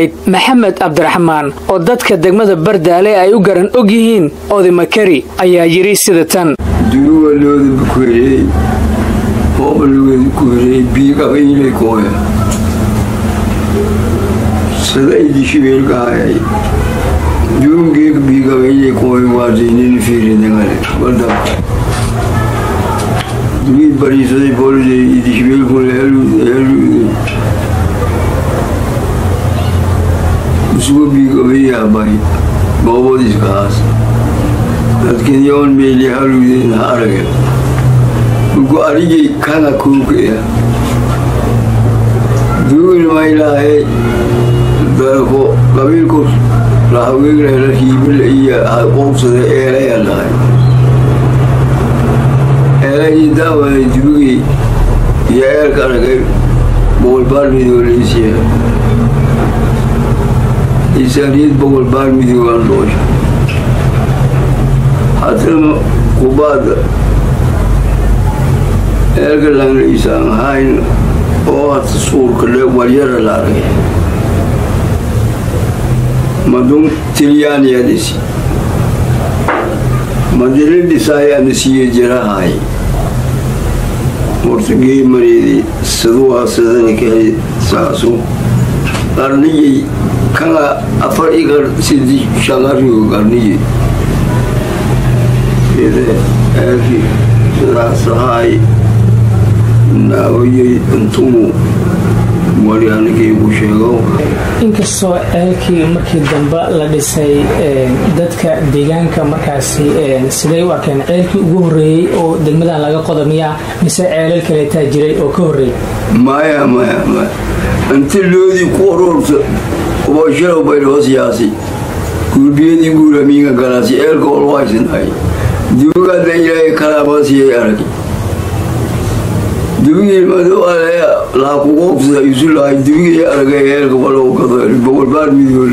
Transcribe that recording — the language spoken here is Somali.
maxamed abdiraxmaan oo dadka degmada Bardaale ay u garan og yihiin oday makari ayaa yiri sida tan duuba looda kuurey oo looda kuurey biiga weynay kooya sida idishibeel gaay duungeeg biiga weynay kooya waadinin fiirinay wada duubi bariisay boolay idishibeel kooya suubi gobiya bay boobodis kaas dadkii yoon meeli haludeen arage ugu arigi kana kuuqaya duul maylahay dadku qabiilku raawigla hiibil iyo qoobsada eelayalahay eelay daaway duugi yeer karagay bool barmidoolisiya إنسانية بقول بارمي ديوان لوش حتى قبادة أرجل عن الإنسان هاين أو هتصور كله ولير لاري ما دون تليان يدسي ما دليل دسايا نسيه جرا هاي مرتقي مريدي سدوا سدني كهي ساسو أرني كلا أفريقر سيدي شغاريو غني إذا أكيد راسهاي ناوي أنتمو مريان كيبو شغو inkastoo eelkii markii dambe la dhisay dadka deegaanka markaasi siday u arkeen eelkii ugu horeeyay oo degmadan laga qodamiya mise ceelal kale taa jiray oo ka horeeyay maya inta loodi ku ururta oo shiro bayro siyaasi gurbiyeedii guuramiga galaasi eelka oo waysanay duuga deeyay kala baasiyay arag duugi madu ala la ku qoobsada isu la duugi aragay eelka walo ka bool baar midoo